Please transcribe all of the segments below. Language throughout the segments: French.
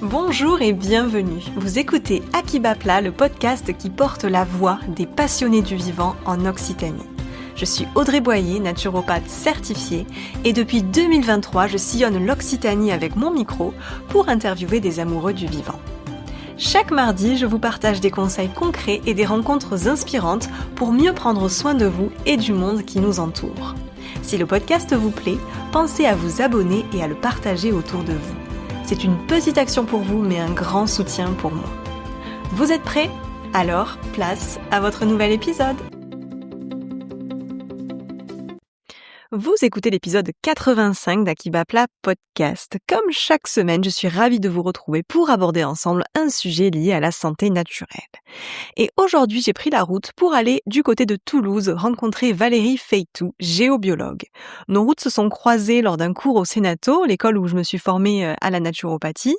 Bonjour et bienvenue. Vous écoutez Akibapla, le podcast qui porte la voix des passionnés du vivant en Occitanie. Je suis Audrey Boyer, naturopathe certifiée, et depuis 2023, je sillonne l'Occitanie avec mon micro pour interviewer des amoureux du vivant. Chaque mardi, je vous partage des conseils concrets et des rencontres inspirantes pour mieux prendre soin de vous et du monde qui nous entoure. Si le podcast vous plaît, pensez à vous abonner et à le partager autour de vous. C'est une petite action pour vous, mais un grand soutien pour moi. Vous êtes prêts ? Alors, place à votre nouvel épisode. Vous écoutez l'épisode 85 d'Akibapla Podcast. Comme chaque semaine, je suis ravie de vous retrouver pour aborder ensemble un sujet lié à la santé naturelle. Et aujourd'hui, j'ai pris la route pour aller du côté de Toulouse rencontrer Valérie Feytou, géobiologue. Nos routes se sont croisées lors d'un cours au Sénato, l'école où je me suis formée à la naturopathie.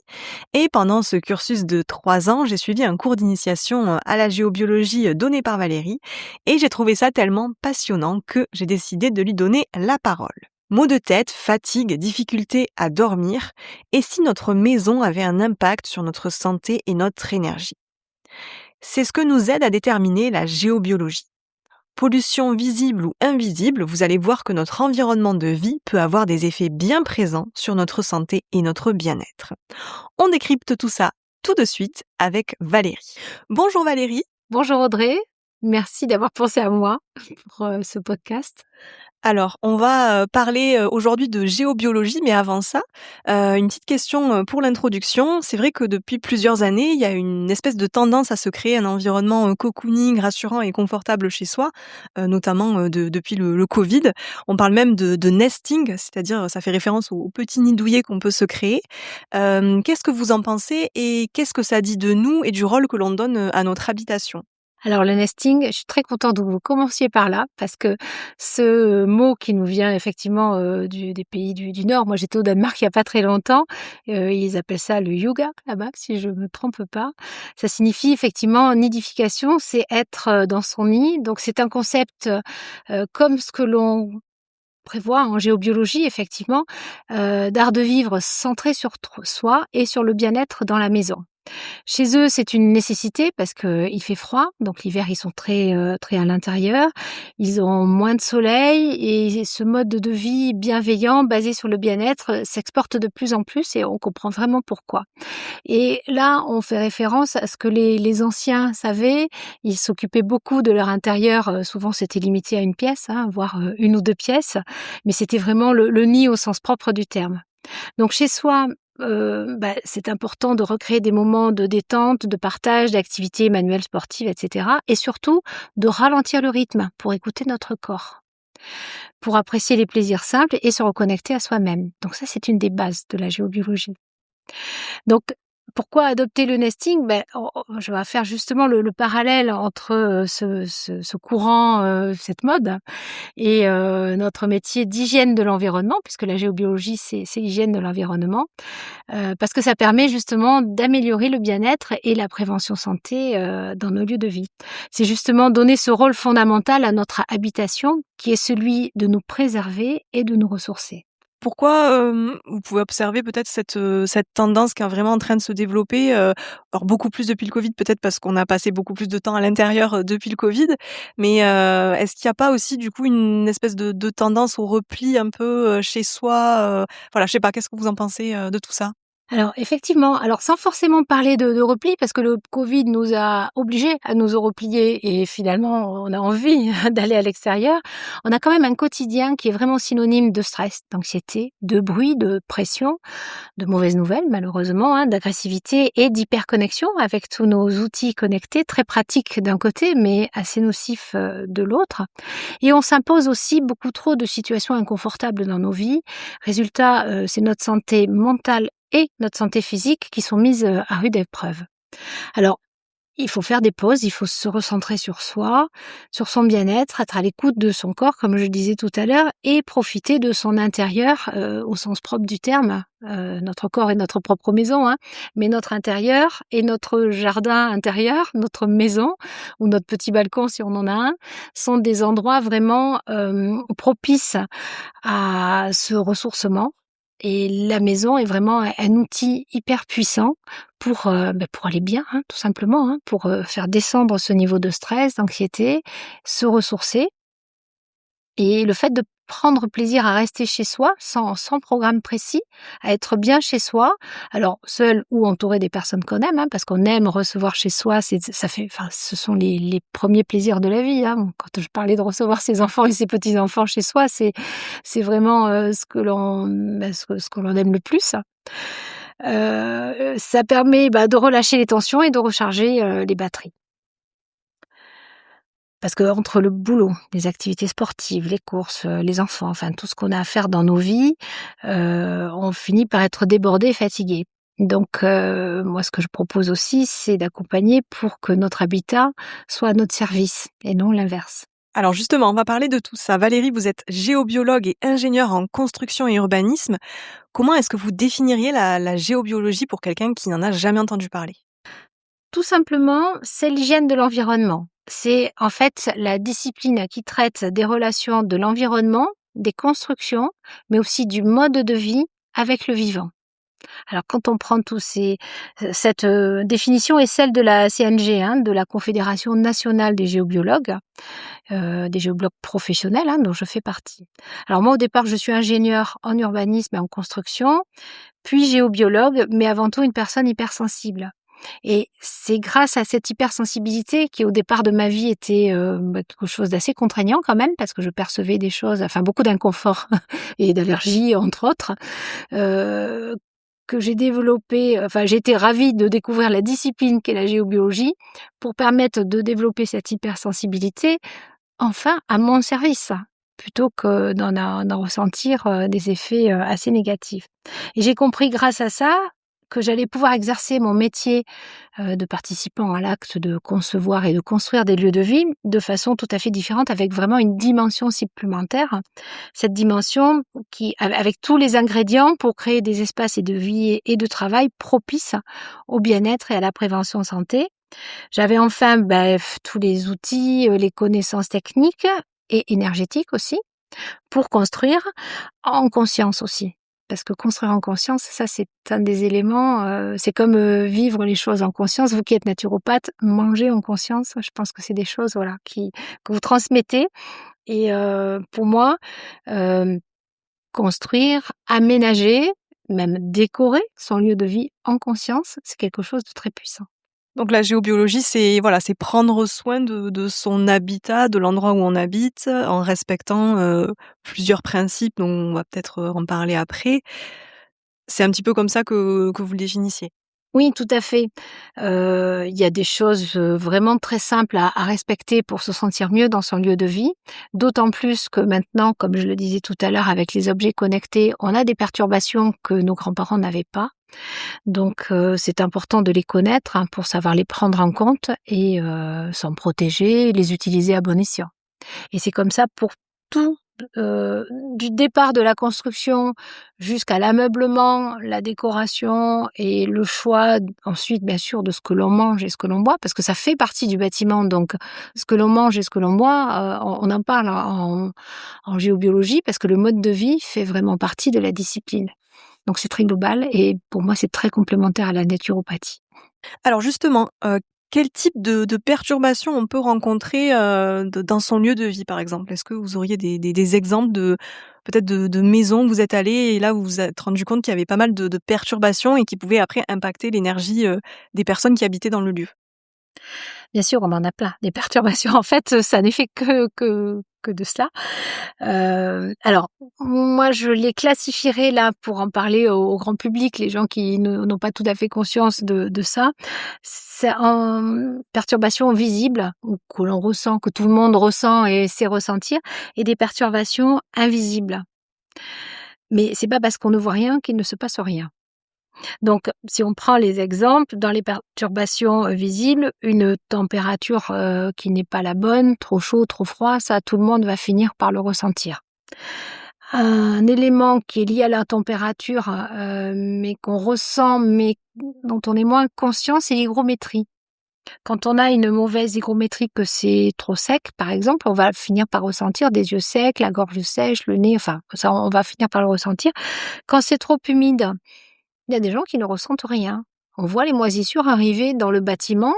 Et pendant ce cursus de 3 ans, j'ai suivi un cours d'initiation à la géobiologie donné par Valérie. Et j'ai trouvé ça tellement passionnant que j'ai décidé de lui donner la parole. Maux de tête, fatigue, difficulté à dormir, et si notre maison avait un impact sur notre santé et notre énergie? C'est ce que nous aide à déterminer la géobiologie. Pollution visible ou invisible, vous allez voir que notre environnement de vie peut avoir des effets bien présents sur notre santé et notre bien-être. On décrypte tout ça tout de suite avec Valérie. Bonjour Valérie. Bonjour Audrey, merci d'avoir pensé à moi pour ce podcast. Alors, on va parler aujourd'hui de géobiologie, mais avant ça, une petite question pour l'introduction. C'est vrai que depuis plusieurs années, il y a une espèce de tendance à se créer un environnement cocooning, rassurant et confortable chez soi, notamment depuis le Covid. On parle même de nesting, c'est-à-dire ça fait référence au petit nid douillet qu'on peut se créer. Qu'est-ce que vous en pensez et qu'est-ce que ça dit de nous et du rôle que l'on donne à notre habitation ? Alors le nesting, je suis très contente que vous commenciez par là parce que ce mot qui nous vient effectivement des pays du Nord, moi j'étais au Danemark il n'y a pas très longtemps, ils appellent ça le yoga là-bas si je me trompe pas. Ça signifie effectivement nidification, c'est être dans son nid, donc c'est un concept comme ce que l'on prévoit en géobiologie effectivement, d'art de vivre centré sur soi et sur le bien-être dans la maison. Chez eux, c'est une nécessité parce qu'il fait froid, donc l'hiver, ils sont très à l'intérieur. Ils ont moins de soleil et ce mode de vie bienveillant, basé sur le bien-être, s'exporte de plus en plus et on comprend vraiment pourquoi. Et là, on fait référence à ce que les anciens savaient. Ils s'occupaient beaucoup de leur intérieur. Souvent, c'était limité à une pièce, voire 1 ou 2 pièces, mais c'était vraiment le nid au sens propre du terme. Donc chez soi, c'est important de recréer des moments de détente, de partage, d'activités manuelles, sportives, etc. Et surtout, de ralentir le rythme pour écouter notre corps, pour apprécier les plaisirs simples et se reconnecter à soi-même. Donc ça, c'est une des bases de la géobiologie. Donc, pourquoi adopter le nesting ? Je vais faire justement le parallèle entre ce courant, cette mode, et notre métier d'hygiène de l'environnement, puisque la géobiologie, c'est l'hygiène de l'environnement, parce que ça permet justement d'améliorer le bien-être et la prévention santé dans nos lieux de vie. C'est justement donner ce rôle fondamental à notre habitation, qui est celui de nous préserver et de nous ressourcer. Pourquoi, vous pouvez observer peut-être cette tendance qui est vraiment en train de se développer, alors beaucoup plus depuis le Covid, peut-être parce qu'on a passé beaucoup plus de temps à l'intérieur, depuis le Covid. Mais, est-ce qu'il n'y a pas aussi du coup une espèce de tendance au repli un peu, chez soi, Voilà, je sais pas, qu'est-ce que vous en pensez, de tout ça? Alors effectivement, sans forcément parler de repli, parce que le Covid nous a obligés à nous replier et finalement on a envie d'aller à l'extérieur, on a quand même un quotidien qui est vraiment synonyme de stress, d'anxiété, de bruit, de pression, de mauvaises nouvelles malheureusement, d'agressivité et d'hyperconnexion avec tous nos outils connectés, très pratiques d'un côté mais assez nocifs de l'autre. Et on s'impose aussi beaucoup trop de situations inconfortables dans nos vies. Résultat, c'est notre santé mentale et notre santé physique qui sont mises à rude épreuve. Alors, il faut faire des pauses, il faut se recentrer sur soi, sur son bien-être, être à l'écoute de son corps, comme je disais tout à l'heure, et profiter de son intérieur au sens propre du terme. Notre corps est notre propre maison, mais notre intérieur et notre jardin intérieur, notre maison ou notre petit balcon si on en a un, sont des endroits vraiment propices à ce ressourcement et la maison est vraiment un outil hyper puissant pour aller bien, hein, tout simplement, hein, pour, faire descendre ce niveau de stress, d'anxiété, se ressourcer. Et le fait de prendre plaisir à rester chez soi, sans programme précis, à être bien chez soi, alors seul ou entouré des personnes qu'on aime, hein, parce qu'on aime recevoir chez soi, ce sont les premiers plaisirs de la vie, hein. Quand je parlais de recevoir ses enfants et ses petits-enfants chez soi, c'est vraiment, ce que l'on aime le plus. Ça permet, de relâcher les tensions et de recharger, les batteries. Parce qu'entre le boulot, les activités sportives, les courses, les enfants, enfin tout ce qu'on a à faire dans nos vies, on finit par être débordé et fatigué. Donc moi ce que je propose aussi, c'est d'accompagner pour que notre habitat soit à notre service et non l'inverse. Alors justement, on va parler de tout ça. Valérie, vous êtes géobiologue et ingénieure en construction et urbanisme. Comment est-ce que vous définiriez la géobiologie pour quelqu'un qui n'en a jamais entendu parler? Tout simplement, c'est l'hygiène de l'environnement. C'est en fait la discipline qui traite des relations de l'environnement, des constructions, mais aussi du mode de vie avec le vivant. Alors quand on prend cette, définition est celle de la CNG, hein, de la Confédération nationale des géologues professionnels, hein, dont je fais partie. Alors moi, au départ, je suis ingénieure en urbanisme et en construction, puis géobiologue, mais avant tout une personne hypersensible. Et c'est grâce à cette hypersensibilité qui, au départ de ma vie, était, quelque chose d'assez contraignant quand même, parce que je percevais des choses, enfin beaucoup d'inconfort et d'allergies, entre autres, heu, que j'ai développé, enfin j'ai été ravie de découvrir la discipline qu'est la géobiologie pour permettre de développer cette hypersensibilité, enfin à mon service, plutôt que d'en ressentir, des effets, assez négatifs. Et j'ai compris grâce à ça que j'allais pouvoir exercer mon métier, de participant à l'acte de concevoir et de construire des lieux de vie de façon tout à fait différente, avec vraiment une dimension supplémentaire. Cette dimension avec tous les ingrédients pour créer des espaces et de vie et de travail propices au bien-être et à la prévention santé. J'avais enfin, tous les outils, les connaissances techniques et énergétiques aussi, pour construire en conscience aussi. Parce que construire en conscience, ça c'est un des éléments, c'est comme, vivre les choses en conscience. Vous qui êtes naturopathe, manger en conscience, je pense que c'est des choses, voilà, que vous transmettez et pour moi, hem, construire, aménager, même décorer son lieu de vie en conscience, c'est quelque chose de très puissant. Donc la géobiologie, c'est voilà, c'est prendre soin de son habitat, de l'endroit où on habite, en respectant, plusieurs principes dont on va peut-être, en parler après. C'est un petit peu comme ça que vous le définissiez? Oui, tout à fait. Il y a des choses, vraiment très simples à respecter pour se sentir mieux dans son lieu de vie. D'autant plus que maintenant, comme je le disais tout à l'heure, avec les objets connectés, on a des perturbations que nos grands-parents n'avaient pas. Donc c'est important de les connaître, hein, pour savoir les prendre en compte et s'en protéger et les utiliser à bon escient. Et c'est comme ça pour tout, du départ de la construction jusqu'à l'ameublement, la décoration et le choix ensuite bien sûr de ce que l'on mange et ce que l'on boit, parce que ça fait partie du bâtiment. Donc ce que l'on mange et ce que l'on boit, on en parle en géobiologie parce que le mode de vie fait vraiment partie de la discipline. Donc c'est très global et pour moi c'est très complémentaire à la naturopathie. Alors justement, quel type de perturbations on peut rencontrer, dans son lieu de vie, par exemple? Est-ce que vous auriez des exemples de peut-être de maisons où vous êtes allés et là vous vous êtes rendu compte qu'il y avait pas mal de perturbations et qui pouvaient après impacter l'énergie, des personnes qui habitaient dans le lieu? Bien sûr, on en a plein, des perturbations. En fait, ça n'est fait que de cela. Alors, moi, je les classifierais là, pour en parler au grand public, les gens qui n'ont pas tout à fait conscience de ça. C'est en perturbations visibles, ou que l'on ressent, que tout le monde ressent et sait ressentir, et des perturbations invisibles. Mais c'est pas parce qu'on ne voit rien qu'il ne se passe rien. Donc, si on prend les exemples, dans les perturbations, visibles, une température, qui n'est pas la bonne, trop chaud, trop froid, ça tout le monde va finir par le ressentir. Un élément qui est lié à la température, mais qu'on ressent, mais dont on est moins conscient, c'est l'hygrométrie. Quand on a une mauvaise hygrométrie, que c'est trop sec, par exemple, on va finir par ressentir des yeux secs, la gorge sèche, le nez, enfin, ça, on va finir par le ressentir. Quand c'est trop humide, il y a des gens qui ne ressentent rien. On voit les moisissures arriver dans le bâtiment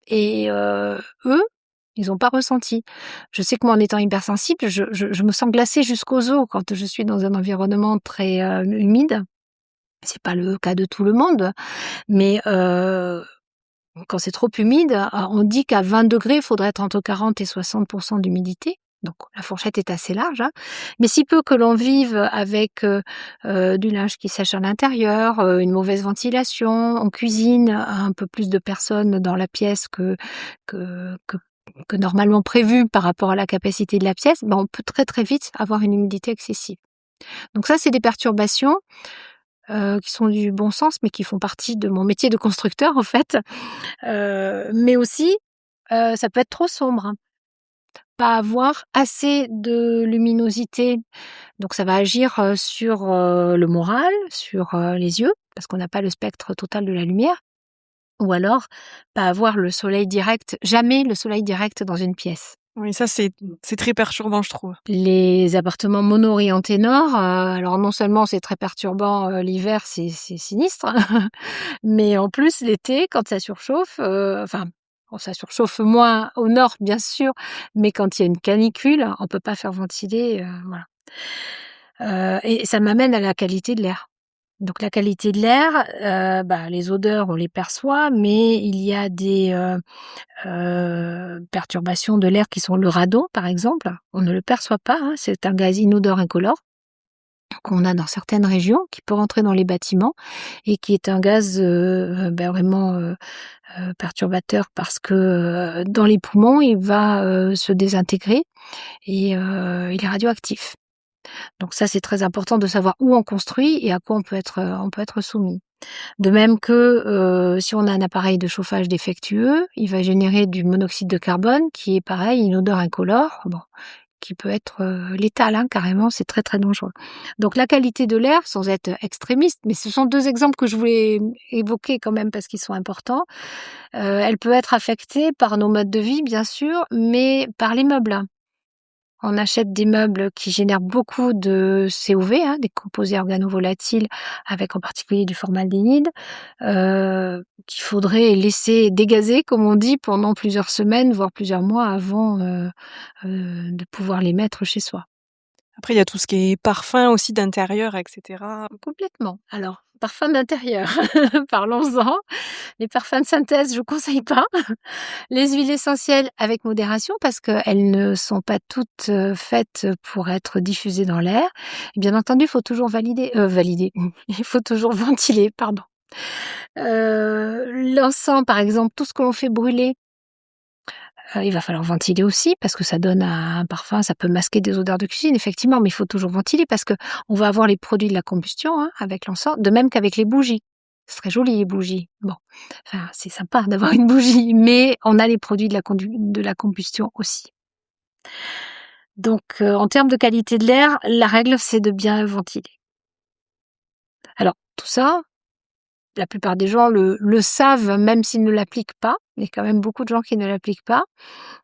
et eux, ils n'ont pas ressenti. Je sais que moi, en étant hypersensible, je me sens glacée jusqu'aux os quand je suis dans un environnement très, humide. C'est pas le cas de tout le monde, mais quand c'est trop humide, on dit qu'à 20 degrés, il faudrait être entre 40 et 60 d'humidité. Donc la fourchette est assez large, hein. Mais si peu que l'on vive avec, du linge qui sèche à l'intérieur, une mauvaise ventilation, on cuisine, un peu plus de personnes dans la pièce que que que normalement prévu par rapport à la capacité de la pièce, on peut très, très vite avoir une humidité excessive. Donc ça, c'est des perturbations qui sont du bon sens, mais qui font partie de mon métier de constructeur, en fait. Mais aussi, ça peut être trop sombre, hein. Pas avoir assez de luminosité, donc ça va agir, sur, le moral, sur, les yeux, parce qu'on n'a pas le spectre total de la lumière. Ou alors, pas avoir le soleil direct, jamais le soleil direct dans une pièce. Oui, ça c'est très perturbant, je trouve. Les appartements mono-orientés nord, alors non seulement c'est très perturbant, l'hiver, c'est sinistre, mais en plus l'été quand ça surchauffe, enfin, bon ça surchauffe moins au nord bien sûr, mais quand il y a une canicule, on peut pas faire ventiler, voilà. Et ça m'amène à la qualité de l'air. Donc la qualité de l'air, les odeurs on les perçoit, mais il y a des, perturbations de l'air qui sont le radon, par exemple. On ne le perçoit pas, hein, c'est un gaz inodore incolore qu'on a dans certaines régions, qui peut rentrer dans les bâtiments et qui est un gaz, vraiment, perturbateur parce que, dans les poumons, il va, se désintégrer et il est radioactif. Donc ça, c'est très important de savoir où on construit et à quoi on peut être soumis. De même que, si on a un appareil de chauffage défectueux, il va générer du monoxyde de carbone qui est pareil, une odeur incolore, qui peut être, létale, hein, carrément, c'est très, très dangereux. Donc la qualité de l'air, sans être extrémiste, mais ce sont 2 exemples que je voulais évoquer quand même parce qu'ils sont importants. Elle peut être affectée par nos modes de vie, bien sûr, mais par les meubles. On achète des meubles qui génèrent beaucoup de COV, hein, des composés organovolatiles, avec en particulier du formaldéhyde, qu'il faudrait laisser dégazer, comme on dit, pendant plusieurs semaines, voire plusieurs mois avant, de pouvoir les mettre chez soi. Après, il y a tout ce qui est parfum aussi d'intérieur et cetera. Complètement. Alors, parfum d'intérieur, parlons-en. Les parfums de synthèse, je conseille pas. Les huiles essentielles avec modération parce qu'elles ne sont pas toutes, faites pour être diffusées dans l'air. Et bien entendu, il faut toujours valider, il faut toujours ventiler, pardon. L'encens, par exemple, tout ce que l'on fait brûler, il va falloir ventiler aussi parce que ça donne un parfum, ça peut masquer des odeurs de cuisine effectivement, mais il faut toujours ventiler parce qu'on va avoir les produits de la combustion, hein, avec l'encens, de même qu'avec les bougies. Ce serait joli les bougies. Bon, enfin, c'est sympa d'avoir une bougie, mais on a les produits de la combustion aussi. Donc, en termes de qualité de l'air, la règle, c'est de bien ventiler. Alors, tout ça, la plupart des gens le savent, même s'ils ne l'appliquent pas. Il y a quand même beaucoup de gens qui ne l'appliquent pas.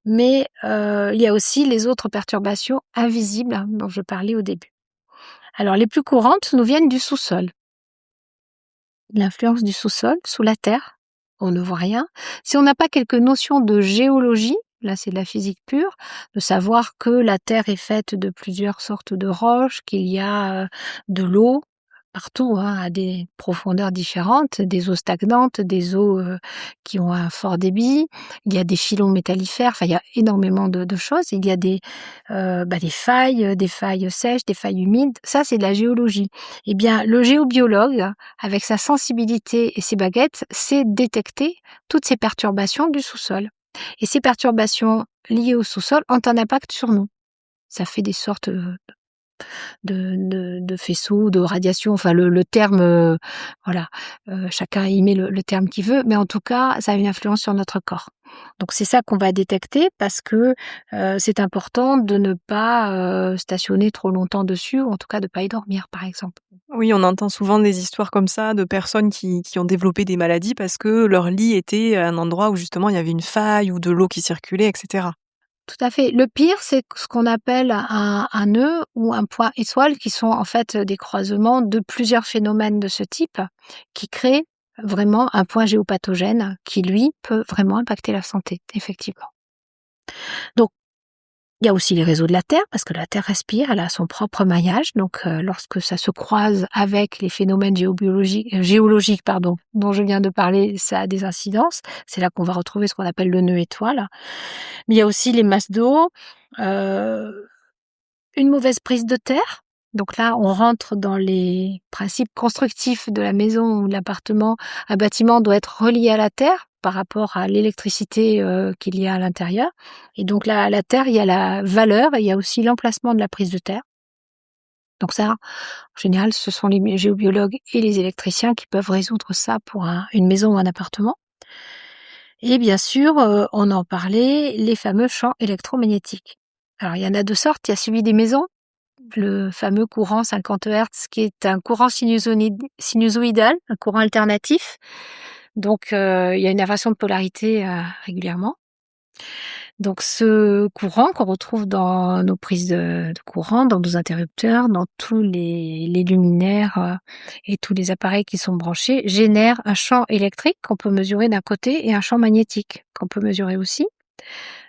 Mais, il y a aussi les autres perturbations invisibles, hein, dont je parlais au début. Alors, les plus courantes nous viennent du sous-sol. L'influence du sous-sol, sous la terre, on ne voit rien. Si on n'a pas quelques notions de géologie, là c'est de la physique pure, de savoir que la terre est faite de plusieurs sortes de roches, qu'il y a de l'eau partout, hein, à des profondeurs différentes, des eaux stagnantes, des eaux qui ont un fort débit, il y a des filons métallifères, enfin il y a énormément de choses, il y a des failles sèches, des failles humides, ça c'est de la géologie. Eh bien, le géobiologue, avec sa sensibilité et ses baguettes, sait détecter toutes ces perturbations du sous-sol. Et ces perturbations liées au sous-sol ont un impact sur nous. Ça fait des sortes de faisceaux, de radiation, enfin le terme, voilà, chacun y met le terme qu'il veut, mais en tout cas, ça a une influence sur notre corps. Donc c'est ça qu'on va détecter parce que, c'est important de ne pas, stationner trop longtemps dessus ou en tout cas de pas y dormir, par exemple. Oui, on entend souvent des histoires comme ça de personnes qui ont développé des maladies parce que leur lit était à un endroit où justement il y avait une faille ou de l'eau qui circulait et cetera. Tout à fait. Le pire, c'est ce qu'on appelle un nœud ou un point étoile qui sont en fait des croisements de plusieurs phénomènes de ce type qui créent vraiment un point géopathogène qui, lui, peut vraiment impacter la santé, effectivement. Donc, il y a aussi les réseaux de la Terre, parce que la Terre respire, elle a son propre maillage. Donc, lorsque ça se croise avec les phénomènes géologiques, pardon, dont je viens de parler, ça a des incidences. C'est là qu'on va retrouver ce qu'on appelle le nœud étoile. Mais il y a aussi les masses d'eau, heu, une mauvaise prise de terre. Donc là, on rentre dans les principes constructifs de la maison ou de l'appartement. Un bâtiment doit être relié à la terre par rapport à l'électricité, qu'il y a à l'intérieur. Et donc là, à la terre, il y a la valeur et il y a aussi l'emplacement de la prise de terre. Donc ça, en général, ce sont les géobiologues et les électriciens qui peuvent résoudre ça pour une maison ou un appartement. Et bien sûr, on en parlait, les fameux champs électromagnétiques. Alors il y en a 2 sortes, il y a celui des maisons, le fameux courant 50 Hertz qui est un courant sinusoïdal, un courant alternatif. Donc il y a une inversion de polarité, régulièrement. Donc ce courant qu'on retrouve dans nos prises de courant, dans nos interrupteurs, dans tous les luminaires, et tous les appareils qui sont branchés, génère un champ électrique qu'on peut mesurer d'un côté et un champ magnétique qu'on peut mesurer aussi.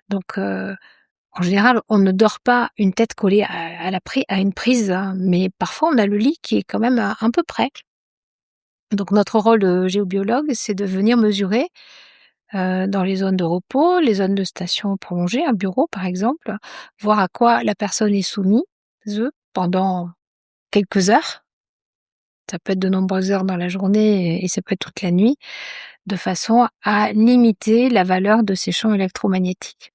Donc en général, on ne dort pas une tête collée à une prise, hein, mais parfois on a le lit qui est quand même un peu près. Donc notre rôle de géobiologue, c'est de venir mesurer dans les zones de repos, les zones de station prolongée, un bureau par exemple, voir à quoi la personne est soumise pendant quelques heures. Ça peut être de nombreuses heures dans la journée et ça peut être toute la nuit, de façon à limiter la valeur de ces champs électromagnétiques.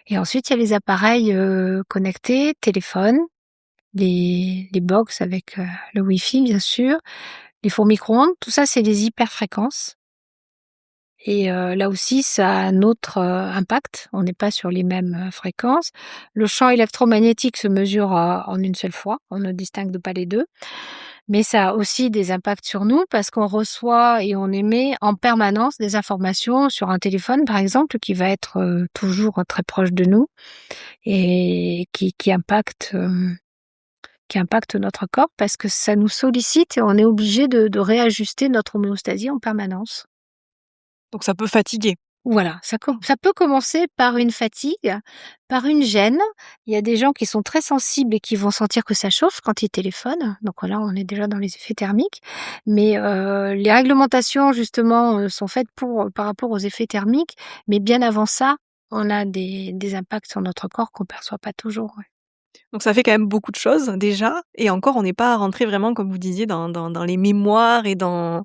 Et ensuite, il y a les appareils connectés, téléphones, les box avec le Wi-Fi bien sûr, les fours micro-ondes, tout ça c'est des hyperfréquences. Et là aussi, ça a un autre, impact. On n'est pas sur les mêmes, fréquences. Le champ électromagnétique se mesure, en une seule fois. On ne distingue pas les 2. Mais ça a aussi des impacts sur nous parce qu'on reçoit et on émet en permanence des informations sur un téléphone, par exemple, qui va être, toujours très proche de nous et qui impacte notre corps parce que ça nous sollicite et on est obligé de réajuster notre homéostasie en permanence. Donc ça peut fatiguer. Voilà, ça peut commencer par une fatigue, par une gêne. Il y a des gens qui sont très sensibles et qui vont sentir que ça chauffe quand ils téléphonent. Donc voilà, on est déjà dans les effets thermiques. Mais les réglementations justement, sont faites par rapport aux effets thermiques. Mais bien avant ça, on a des impacts sur notre corps qu'on perçoit pas toujours, ouais. Donc ça fait quand même beaucoup de choses déjà et encore on n'est pas rentré vraiment comme vous disiez dans les mémoires et dans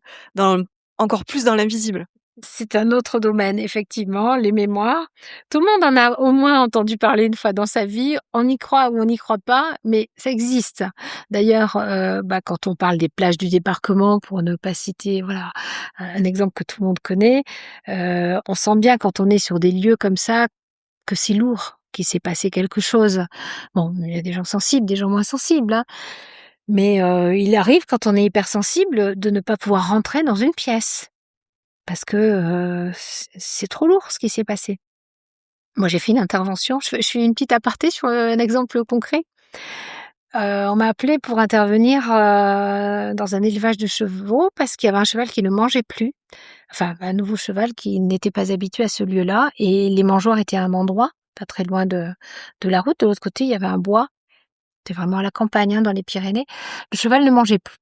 encore plus dans l'invisible. C'est un autre domaine, effectivement, les mémoires. Tout le monde en a au moins entendu parler une fois dans sa vie. On y croit ou on n'y croit pas, mais ça existe. D'ailleurs, quand on parle des plages du débarquement, pour ne pas citer, voilà, un exemple que tout le monde connaît, on sent bien quand on est sur des lieux comme ça que c'est lourd, qu'il s'est passé quelque chose. Bon, il y a des gens sensibles, des gens moins sensibles, hein, mais il arrive quand on est hypersensible de ne pas pouvoir rentrer dans une pièce. Parce que, c'est trop lourd ce qui s'est passé. Moi, j'ai fait une intervention, je fais une petite aparté sur, un exemple concret. On m'a appelée pour intervenir, dans un élevage de chevaux parce qu'il y avait un cheval qui ne mangeait plus. Enfin, un nouveau cheval qui n'était pas habitué à ce lieu-là et les mangeoires étaient à un endroit, pas très loin de la route. De l'autre côté, il y avait un bois. C'était vraiment à la campagne, hein, dans les Pyrénées. Le cheval ne mangeait pas.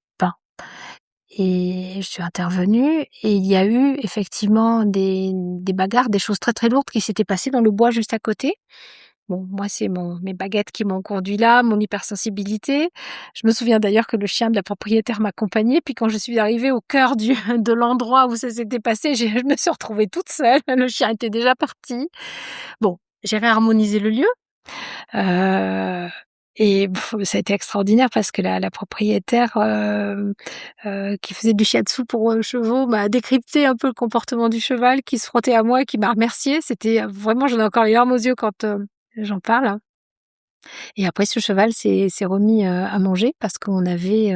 Et je suis intervenue et il y a eu effectivement des bagarres, des choses très, très lourdes qui s'étaient passées dans le bois juste à côté. Bon, moi, c'est mes baguettes qui m'ont conduit là, mon hypersensibilité. Je me souviens d'ailleurs que le chien de la propriétaire m'accompagnait. Puis quand je suis arrivée au cœur de l'endroit où ça s'était passé, je me suis retrouvée toute seule. Le chien était déjà parti. Bon, j'ai réharmonisé le lieu. Et ça a été extraordinaire parce que la propriétaire, qui faisait du shiatsu pour, chevaux m'a décrypté un peu le comportement du cheval qui se frottait à moi et qui m'a remerciée. C'était, vraiment j'en ai encore les larmes aux yeux quand, j'en parle. Et après ce cheval s'est remis, à manger parce qu'on avait,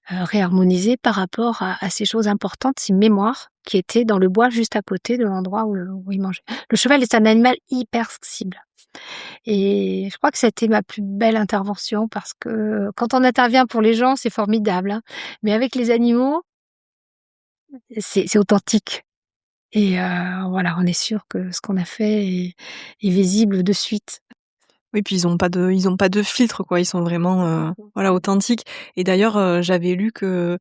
réharmonisé par rapport à ces choses importantes, ces mémoires qui étaient dans le bois juste à côté de l'endroit où il mangeait. Le cheval est un animal hyper sensible et je crois que ça a été ma plus belle intervention parce que quand on intervient pour les gens, c'est formidable, hein, mais avec les animaux, c'est authentique et voilà, on est sûr que ce qu'on a fait est visible de suite. Oui, puis ils ont pas de filtre quoi, ils sont vraiment, voilà, authentiques et d'ailleurs, j'avais lu que,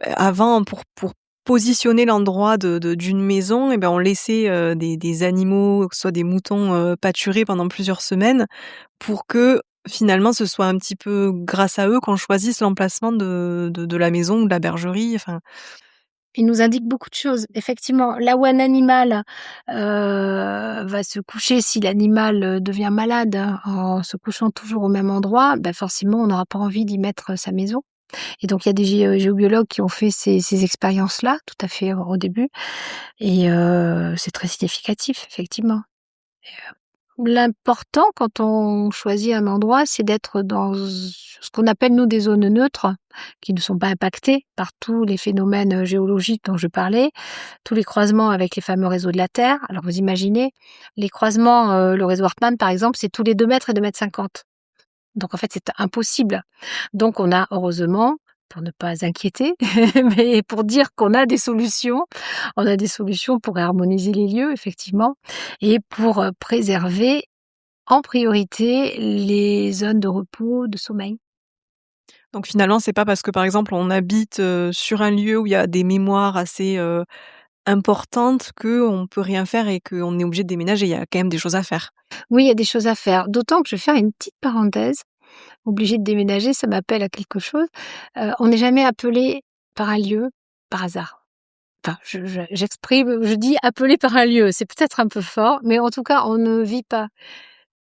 avant pour positionner l'endroit d'une maison et ben, on laissait, des animaux, que ce soit des moutons, pâturer pendant plusieurs semaines pour que, finalement, ce soit un petit peu grâce à eux qu'on choisisse l'emplacement de la maison ou de la bergerie, enfin. Il nous indique beaucoup de choses. Effectivement, là où un animal, va se coucher, si l'animal, devient malade, hein, en se couchant toujours au même endroit, bah, forcément, on n'aura pas envie d'y mettre, sa maison et donc il y a des géobiologues qui ont fait ces expériences-là, tout à fait, au début et c'est très significatif, effectivement. L'important quand on choisit un endroit, c'est d'être dans ce qu'on appelle nous des zones neutres, qui ne sont pas impactées par tous les phénomènes, géologiques dont je parlais, tous les croisements avec les fameux réseaux de la Terre. Alors vous imaginez, les croisements, le réseau Hartmann par exemple, c'est tous les 2 mètres et 2,50 m. Donc en fait, c'est impossible. Donc on a heureusement, pour ne pas inquiéter, mais pour dire qu'on a des solutions, on a des solutions pour harmoniser les lieux effectivement et pour, préserver en priorité les zones de repos, de sommeil. Donc finalement, c'est pas parce que, par exemple, on habite, sur un lieu où il y a des mémoires assez, importantes qu'on peut rien faire et qu'on est obligé de déménager. Il y a quand même des choses à faire. Oui, il y a des choses à faire, d'autant que je vais faire une petite parenthèse. Obligé de déménager, ça m'appelle à quelque chose. On n'est jamais appelé par un lieu par hasard. Enfin, j'exprime, je dis appelé par un lieu, c'est peut-être un peu fort, mais en tout cas, on ne vit pas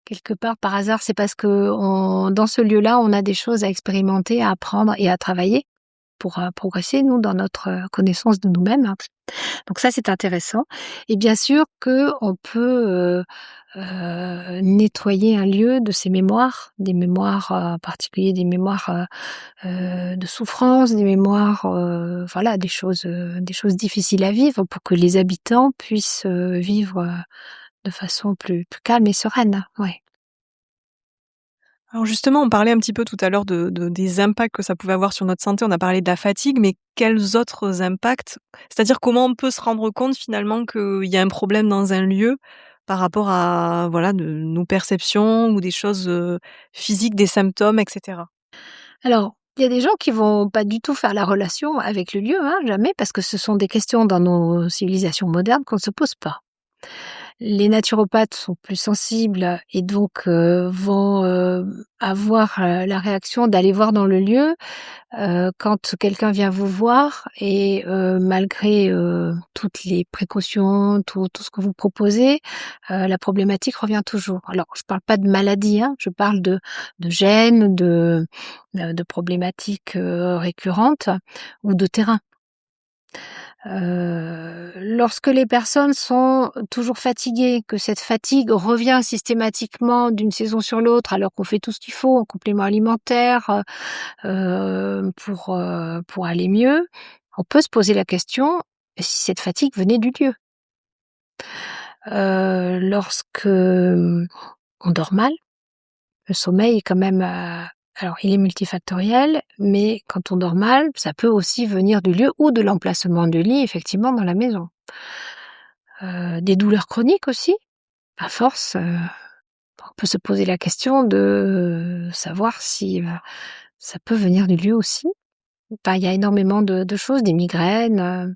quelque part par hasard. C'est parce que dans ce lieu-là, on a des choses à expérimenter, à apprendre et à travailler pour progresser, nous, dans notre connaissance de nous-mêmes, hein. Donc ça, c'est intéressant et bien sûr qu'on peut, nettoyer un lieu de ses mémoires, des mémoires, en particulier des mémoires, de souffrance, des mémoires, voilà, des choses difficiles à vivre pour que les habitants puissent, vivre, de façon plus calme et sereine, ouais. Alors justement, on parlait un petit peu tout à l'heure des impacts que ça pouvait avoir sur notre santé. On a parlé de la fatigue, mais quels autres impacts? C'est-à-dire comment on peut se rendre compte finalement qu'il y a un problème dans un lieu par rapport à, voilà, de nos perceptions ou des choses, physiques, des symptômes et cetera? Alors, il y a des gens qui vont pas du tout faire la relation avec le lieu, hein, jamais, parce que ce sont des questions dans nos civilisations modernes qu'on ne se pose pas. Les naturopathes sont plus sensibles et donc vont, avoir, la réaction d'aller voir dans le lieu, quand quelqu'un vient vous voir et malgré, toutes les précautions, tout ce que vous proposez, la problématique revient toujours. Alors je parle pas de maladie, hein, je parle de gènes, de problématiques, récurrentes ou de terrain. Lorsque les personnes sont toujours fatiguées, que cette fatigue revient systématiquement d'une saison sur l'autre, alors qu'on fait tout ce qu'il faut en complément alimentaire, pour aller mieux, on peut se poser la question si cette fatigue venait du lieu. Lorsque, on dort mal, le sommeil est quand même, alors il est multifactoriel, mais quand on dort mal, ça peut aussi venir du lieu ou de l'emplacement du lit effectivement dans la maison. Des douleurs chroniques aussi, à force, on peut se poser la question de savoir si, ça peut venir du lieu aussi. Enfin, il y a énormément de choses, des migraines,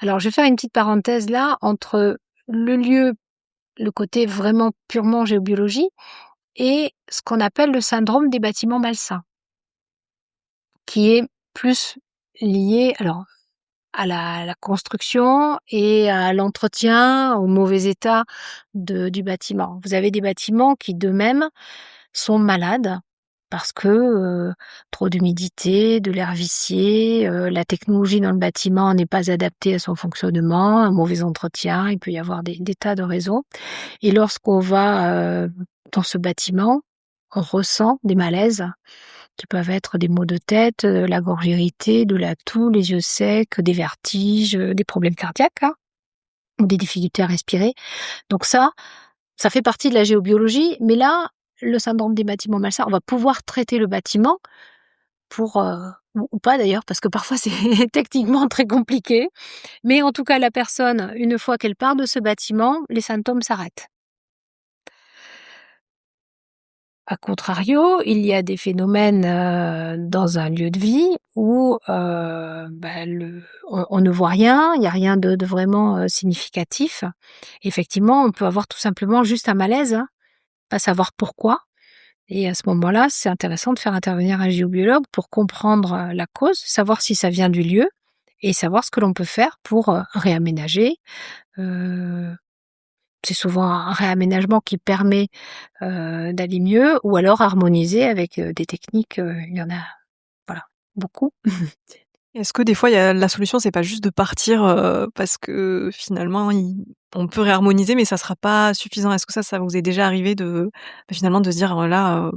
alors je vais faire une petite parenthèse là, entre le lieu, le côté vraiment purement géobiologie et ce qu'on appelle le syndrome des bâtiments malsains, qui est plus lié alors à la construction et à l'entretien, au mauvais état du bâtiment. Vous avez des bâtiments qui d'eux-mêmes sont malades parce que, trop d'humidité, de l'air vicié, la technologie dans le bâtiment n'est pas adaptée à son fonctionnement, un mauvais entretien, il peut y avoir des tas de raisons et lorsqu'on va, dans ce bâtiment, on ressent des malaises qui peuvent être des maux de tête, la gorge irritée, de la toux, les yeux secs, des vertiges, des problèmes cardiaques, hein, ou des difficultés à respirer. Donc ça fait partie de la géobiologie, mais là, le syndrome des bâtiments malsains, on va pouvoir traiter le bâtiment pour, ou pas d'ailleurs, parce que parfois c'est techniquement très compliqué, mais en tout cas la personne, une fois qu'elle part de ce bâtiment, les symptômes s'arrêtent. A contrario, il y a des phénomènes, dans un lieu de vie où, le on ne voit rien, il y a rien de vraiment, significatif. Effectivement, on peut avoir tout simplement juste un malaise, hein, pas savoir pourquoi et à ce moment-là, c'est intéressant de faire intervenir un géobiologue pour comprendre, la cause, savoir si ça vient du lieu et savoir ce que l'on peut faire pour, réaménager. Heu, c'est souvent un réaménagement qui permet, d'aller mieux ou alors harmoniser avec, des techniques, il y en a, voilà, beaucoup. Est-ce que des fois, il y a la solution, c'est pas juste de partir, parce que finalement on peut réharmoniser, mais ça sera pas suffisant? Est-ce que ça vous est déjà arrivé de, finalement de se dire: Là,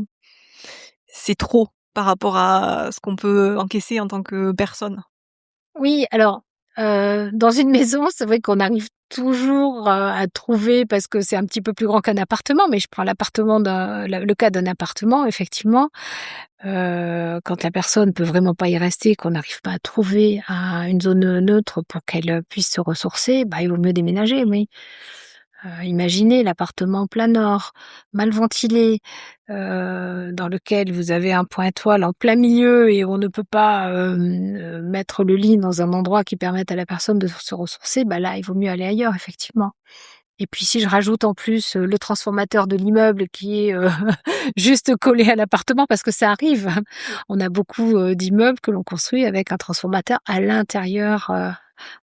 c'est trop par rapport à ce qu'on peut encaisser en tant que personne»? Oui, alors, dans une maison, c'est vrai qu'on arrive toujours, à trouver parce que c'est un petit peu plus grand qu'un appartement, mais je prends l'appartement le cas d'un appartement, effectivement. Quand la personne peut vraiment pas y rester, qu'on n'arrive pas à trouver une zone, neutre pour qu'elle, puisse se ressourcer, bah, il vaut mieux déménager, oui. Imaginez l'appartement plein nord, mal ventilé, dans lequel vous avez un point étoile en plein milieu et on ne peut pas, mettre le lit dans un endroit qui permette à la personne de se ressourcer, bah, là, il vaut mieux aller ailleurs, effectivement. Et puis si je rajoute en plus, le transformateur de l'immeuble qui est, juste collé à l'appartement parce que ça arrive. On a beaucoup, d'immeubles que l'on construit avec un transformateur à l'intérieur,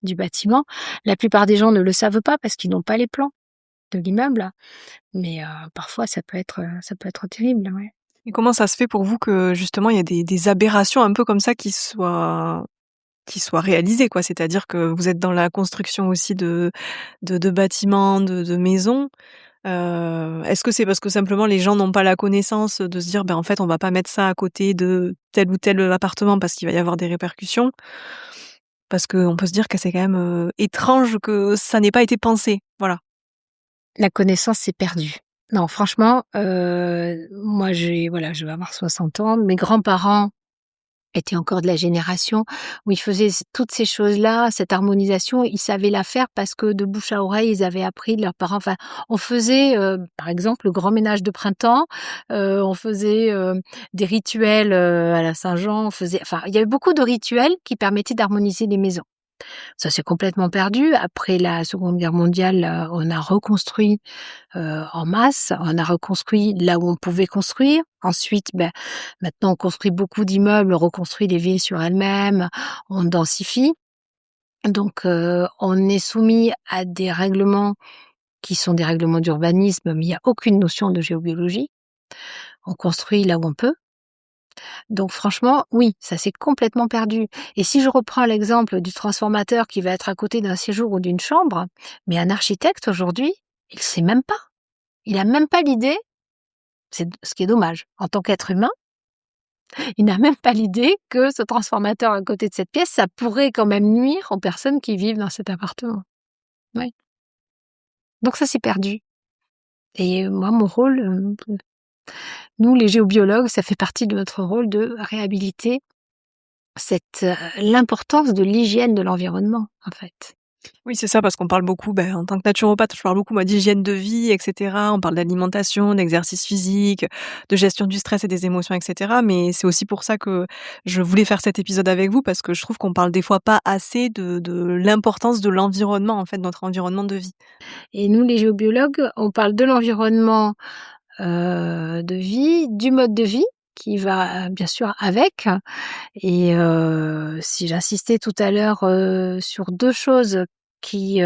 du bâtiment. La plupart des gens ne le savent pas parce qu'ils n'ont pas les plans de l'immeuble, mais parfois ça peut être terrible, ouais. Et comment ça se fait pour vous que justement il y a des aberrations un peu comme ça qui soient réalisées, quoi? C'est-à-dire que vous êtes dans la construction aussi de bâtiments, de maisons. Est-ce que c'est parce que simplement les gens n'ont pas la connaissance de se dire: «Ben, en fait, on va pas mettre ça à côté de tel ou tel, appartement parce qu'il va y avoir des répercussions»? Parce qu'on peut se dire que c'est quand même, étrange que ça n'ait pas été pensé. Voilà. La connaissance s'est perdue. Non, franchement, moi voilà, je vais avoir 60 ans. Mes grands-parents étaient encore de la génération où ils faisaient toutes ces choses-là, cette harmonisation, ils savaient la faire parce que de bouche à oreille, ils avaient appris de leurs parents. Enfin, on faisait, par exemple, le grand ménage de printemps, on faisait, des rituels, à la Saint-Jean, enfin, il y avait beaucoup de rituels qui permettaient d'harmoniser les maisons. Ça s'est complètement perdu. Après la Seconde Guerre mondiale, on a reconstruit, en masse. On a reconstruit là où on pouvait construire. Ensuite, maintenant on construit beaucoup d'immeubles, on reconstruit les villes sur elles-mêmes, on densifie. Donc, on est soumis à des règlements qui sont des règlements d'urbanisme, mais il y a aucune notion de géobiologie. On construit là où on peut. Donc franchement, oui, ça s'est complètement perdu. Et si je reprends l'exemple du transformateur qui va être à côté d'un séjour ou d'une chambre, mais un architecte aujourd'hui, il sait même pas. Il a même pas l'idée, c'est ce qui est dommage. En tant qu'être humain, il n'a même pas l'idée que ce transformateur à côté de cette pièce, ça pourrait quand même nuire aux personnes qui vivent dans cet appartement. Oui. Donc ça s'est perdu. Et moi, mon rôle, nous les géobiologues, ça fait partie de notre rôle de réhabiliter l'importance de l'hygiène de l'environnement, en fait. Oui, c'est ça, parce qu'on parle beaucoup, en tant que naturopathe, je parle beaucoup, moi, d'hygiène de vie et cetera. On parle d'alimentation, d'exercice physique, de gestion du stress et des émotions et cetera. Mais c'est aussi pour ça que je voulais faire cet épisode avec vous, parce que je trouve qu'on parle des fois pas assez de l'importance de l'environnement, en fait, notre environnement de vie. Et nous, les géobiologues, on parle de l'environnement, de vie, du mode de vie qui va, bien sûr avec et si j'insistais tout à l'heure, sur 2 choses qui,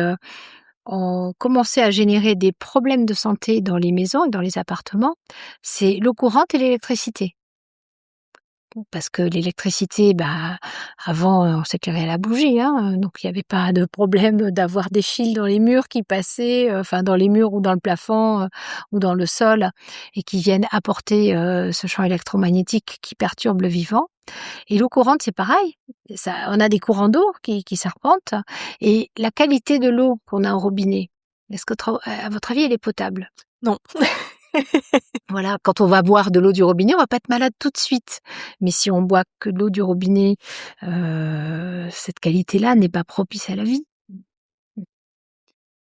ont commencé à générer des problèmes de santé dans les maisons et dans les appartements, c'est l'eau courante et l'électricité. parce que l'électricité, avant, on s'éclairait à la bougie, hein, donc il y avait pas de problème d'avoir des fils dans les murs qui passaient, enfin dans les murs ou dans le plafond, ou dans le sol et qui viennent apporter, ce champ électromagnétique qui perturbe le vivant. Et l'eau courante, c'est pareil. Ça, on a des courants d'eau qui serpentent et la qualité de l'eau qu'on a au robinet, est-ce que à votre avis, elle est potable? Non. Voilà, quand on va boire de l'eau du robinet, on va pas être malade tout de suite. Mais si on boit que de l'eau du robinet, cette qualité-là n'est pas propice à la vie.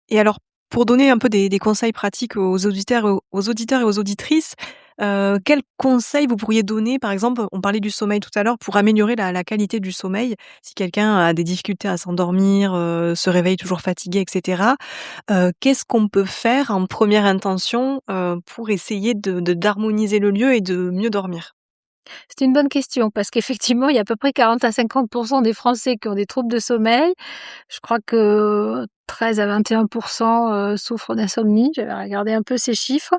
Et alors, pour donner un peu des conseils pratiques aux auditeurs et aux auditrices, quels conseils vous pourriez donner? Par exemple, on parlait du sommeil tout à l'heure, pour améliorer la qualité du sommeil. Si quelqu'un a des difficultés à s'endormir, se réveille toujours fatigué et cetera, qu'est-ce qu'on peut faire en première intention, pour essayer d'harmoniser le lieu et de mieux dormir? C'est une bonne question parce qu'effectivement, il y a à peu près 40 à 50 des Français qui ont des troubles de sommeil. Je crois que 13 à 21 souffrent d'insomnie. J'avais regardé un peu ces chiffres.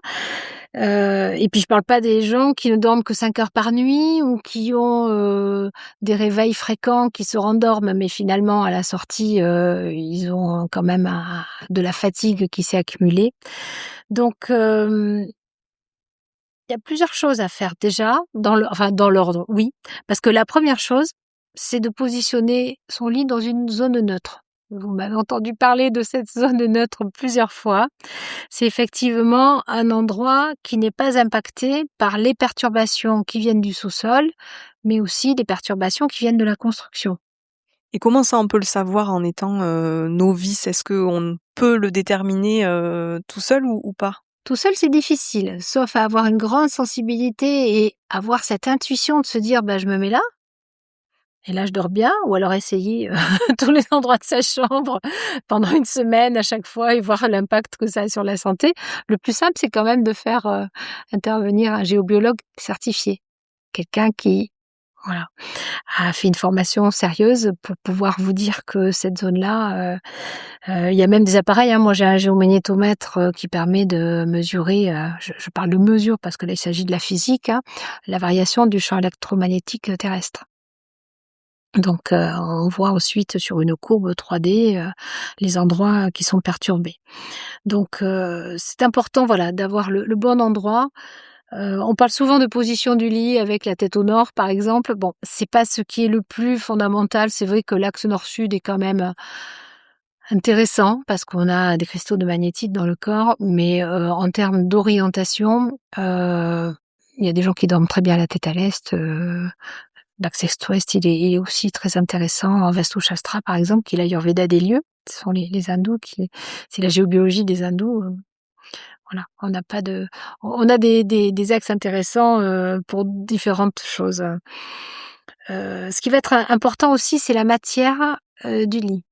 Et puis je parle pas des gens qui ne dorment que 5 heures par nuit ou qui ont, des réveils fréquents, qui se rendorment, mais finalement à la sortie, ils ont quand même de la fatigue qui s'est accumulée. Donc, il y a plusieurs choses à faire déjà, dans l'ordre, oui. Parce que la première chose, c'est de positionner son lit dans une zone neutre. Vous m'avez entendu parler de cette zone neutre plusieurs fois. C'est effectivement un endroit qui n'est pas impacté par les perturbations qui viennent du sous-sol, mais aussi des perturbations qui viennent de la construction. Et comment ça, on peut le savoir en étant, novice? Est-ce qu'on peut le déterminer, tout seul ou pas? Tout seul, c'est difficile, sauf à avoir une grande sensibilité et avoir cette intuition de se dire: «Bah, je me mets là et là, je dors bien», ou alors essayer, tous les endroits de sa chambre pendant une semaine à chaque fois et voir l'impact que ça a sur la santé. Le plus simple, c'est quand même de faire, intervenir un géobiologue certifié. Quelqu'un qui, voilà, a fait une formation sérieuse pour pouvoir vous dire que cette zone-là, il y a même des appareils, hein. Moi, j'ai un géomagnétomètre, qui permet de mesurer, je parle de mesure parce que là, il s'agit de la physique, hein, la variation du champ électromagnétique, terrestre. Donc, on voit ensuite sur une courbe 3D, les endroits qui sont perturbés. Donc, c'est important, voilà, d'avoir le bon endroit. On parle souvent de position du lit avec la tête au nord, par exemple. Bon, c'est pas ce qui est le plus fondamental. C'est vrai que l'axe nord-sud est quand même, intéressant parce qu'on a des cristaux de magnétite dans le corps, mais, en termes d'orientation, il y a des gens qui dorment très bien la tête à l'est, l'axe est-ouest, il est aussi très intéressant. En Vastu Shastra, par exemple, qui est l'Ayurveda des lieux. Ce sont les hindous c'est la géobiologie des hindous, voilà. On a des axes intéressants, pour différentes choses. Ce qui va être important aussi, c'est la matière, du lit.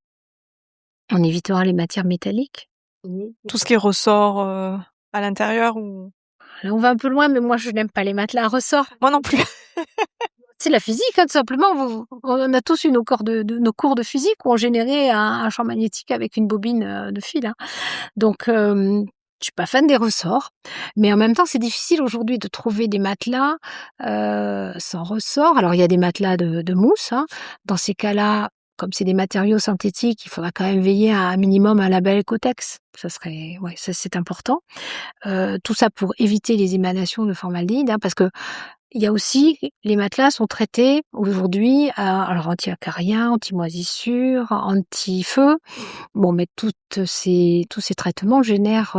On évitera les matières métalliques. Tout ce qui ressort, à l'intérieur ou Là, on va un peu loin, mais moi, je n'aime pas les matelas à ressort. moi non plus. C'est la physique, hein, tout simplement. On a tous eu nos cours de physique où on générait un champ magnétique avec une bobine, de fil, hein. Donc, je suis pas fan des ressorts, mais en même temps, c'est difficile aujourd'hui de trouver des matelas, sans ressort. Alors, il y a des matelas de mousse, hein. Dans ces cas-là, comme c'est des matériaux synthétiques, il faudra quand même veiller à un minimum un label Ecotex. Ça serait, ouais, ça, c'est important. Tout ça pour éviter les émanations de formaldéhyde, hein, parce que il y a aussi, les matelas sont traités aujourd'hui, alors anti-acariens, anti-moisissures, anti-feu. Bon, mais tous ces traitements génèrent,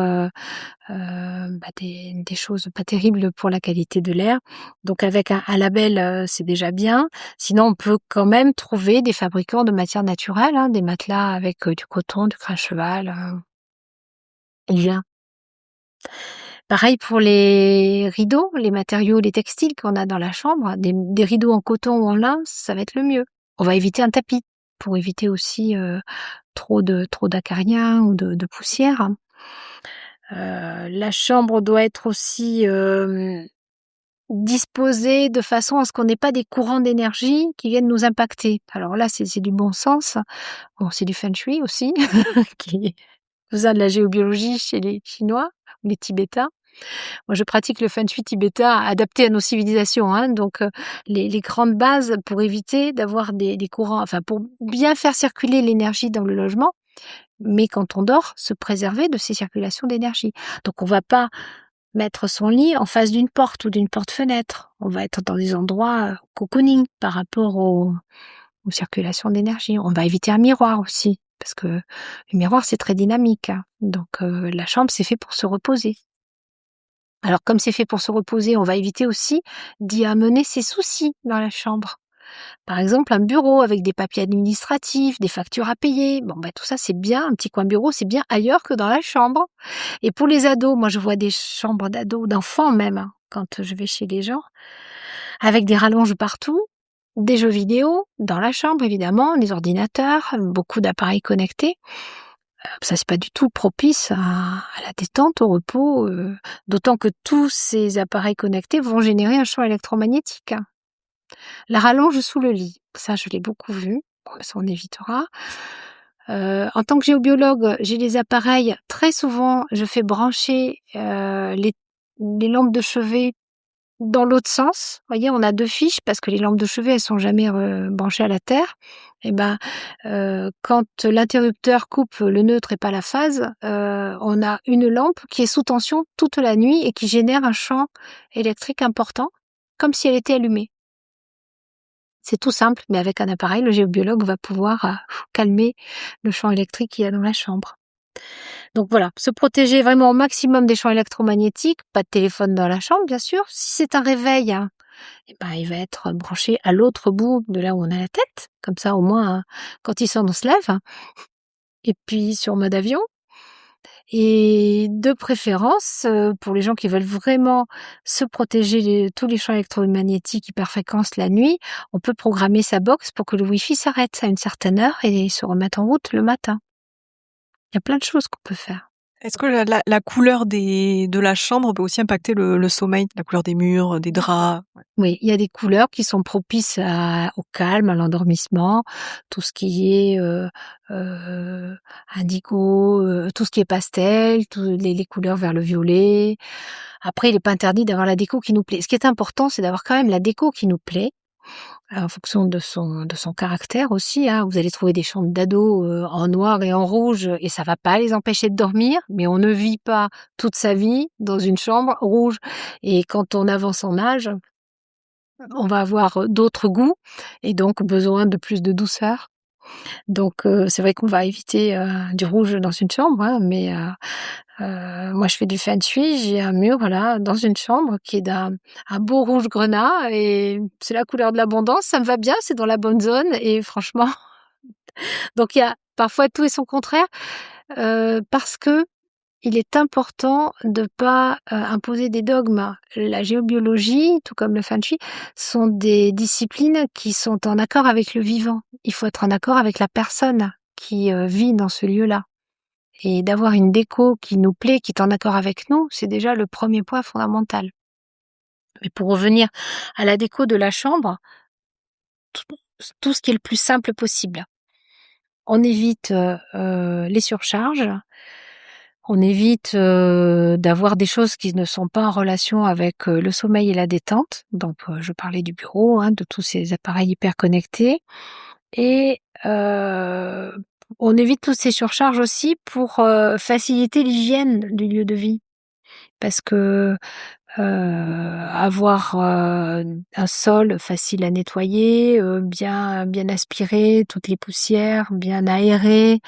des choses pas terribles pour la qualité de l'air. Donc avec un label, c'est déjà bien. Sinon, on peut quand même trouver des fabricants de matières naturelles, hein, des matelas avec, du coton, du crin cheval, lin. Pareil pour les rideaux, les matériaux, les textiles qu'on a dans la chambre, des rideaux en coton ou en lin, ça va être le mieux. On va éviter un tapis pour éviter aussi, trop d'acariens ou de poussière. La chambre doit être aussi, disposée de façon à ce qu'on n'ait pas des courants d'énergie qui viennent nous impacter. Alors là, c'est du bon sens. Bon, c'est du feng shui aussi qui nous a de la géobiologie chez les Chinois ou les Tibétains. Moi, je pratique le feng shui tibétain adapté à nos civilisations, hein, donc les grandes bases pour éviter d'avoir des courants, enfin pour bien faire circuler l'énergie dans le logement, mais quand on dort, se préserver de ces circulations d'énergie. Donc on va pas mettre son lit en face d'une porte ou d'une porte-fenêtre. On va être dans des endroits cocooning par rapport aux circulations d'énergie. On va éviter un miroir aussi, parce que le miroir, c'est très dynamique, hein. Donc la chambre, c'est fait pour se reposer. Alors comme c'est fait pour se reposer, on va éviter aussi d'y amener ses soucis dans la chambre. Par exemple, un bureau avec des papiers administratifs, des factures à payer. Bon, tout ça, c'est bien. Un petit coin bureau, c'est bien ailleurs que dans la chambre. Et pour les ados, moi, je vois des chambres d'ados, d'enfants même, hein, quand je vais chez les gens, avec des rallonges partout, des jeux vidéo dans la chambre, évidemment, les ordinateurs, beaucoup d'appareils connectés. Ça, c'est pas du tout propice à la détente, au repos, d'autant que tous ces appareils connectés vont générer un champ électromagnétique. La rallonge sous le lit, ça, je l'ai beaucoup vu. Bon, ça, on évitera. En tant que géobiologue, j'ai des appareils. Très souvent, je fais brancher les lampes de chevet dans l'autre sens. Vous voyez, on a 2 fiches parce que les lampes de chevet, elles sont jamais branchées à la terre. Et quand l'interrupteur coupe le neutre et pas la phase, on a une lampe qui est sous tension toute la nuit et qui génère un champ électrique important, comme si elle était allumée. C'est tout simple, mais avec un appareil, le géobiologue va pouvoir calmer le champ électrique qu'il y a dans la chambre. Donc voilà, se protéger vraiment au maximum des champs électromagnétiques, pas de téléphone dans la chambre, bien sûr. Si c'est un réveil, il va être branché à l'autre bout de là où on a la tête. Comme ça, au moins, quand il sonne, on se lève. Et puis, sur mode avion. Et de préférence, pour les gens qui veulent vraiment se protéger de tous les champs électromagnétiques hyperfréquence la nuit, on peut programmer sa box pour que le Wi-Fi s'arrête à une certaine heure et se remette en route le matin. Il y a plein de choses qu'on peut faire. Est-ce que la couleur de la chambre peut aussi impacter le sommeil? La couleur des murs, des draps? Ouais. Oui, il y a des couleurs qui sont propices au calme, à l'endormissement, tout ce qui est indigo, tout ce qui est pastel, les couleurs vers le violet. Après, il n'est pas interdit d'avoir la déco qui nous plaît. Ce qui est important, c'est d'avoir quand même la déco qui nous plaît, en fonction de son caractère aussi, hein. Vous allez trouver des chambres d'ados en noir et en rouge et ça va pas les empêcher de dormir, mais on ne vit pas toute sa vie dans une chambre rouge. Et quand on avance en âge, on va avoir d'autres goûts et donc besoin de plus de douceur. Donc c'est vrai qu'on va éviter du rouge dans une chambre, hein, mais moi je fais du feng shui, j'ai un mur là dans une chambre qui est un beau rouge grenat et c'est la couleur de l'abondance, ça me va bien, c'est dans la bonne zone et franchement donc il y a parfois tout et son contraire, parce que il est important de pas imposer des dogmes. La géobiologie, tout comme le feng shui, sont des disciplines qui sont en accord avec le vivant. Il faut être en accord avec la personne qui vit dans ce lieu-là. Et d'avoir une déco qui nous plaît, qui est en accord avec nous, c'est déjà le premier point fondamental. Mais pour revenir à la déco de la chambre, tout ce qui est le plus simple possible. On évite les surcharges. On évite d'avoir des choses qui ne sont pas en relation avec le sommeil et la détente. Donc, je parlais du bureau, hein, de tous ces appareils hyper connectés. Et on évite toutes ces surcharges aussi pour faciliter l'hygiène du lieu de vie. Parce que avoir un sol facile à nettoyer, bien aspiré, toutes les poussières, bien aéré,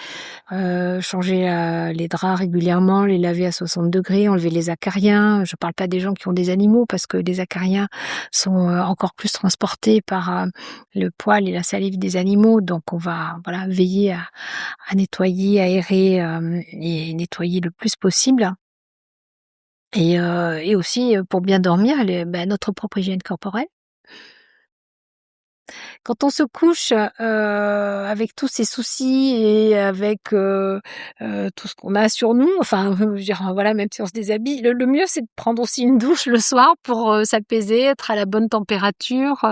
changer les draps régulièrement, les laver à 60 degrés, enlever les acariens. Je parle pas des gens qui ont des animaux parce que les acariens sont encore plus transportés par le poil et la salive des animaux. Donc on va veiller à nettoyer, aérer et nettoyer le plus possible. Et aussi pour bien dormir, notre propre hygiène corporelle. Quand on se couche avec tous ces soucis et avec tout ce qu'on a sur nous, enfin, je veux dire, voilà, même si on se déshabille, le mieux c'est de prendre aussi une douche le soir pour s'apaiser, être à la bonne température.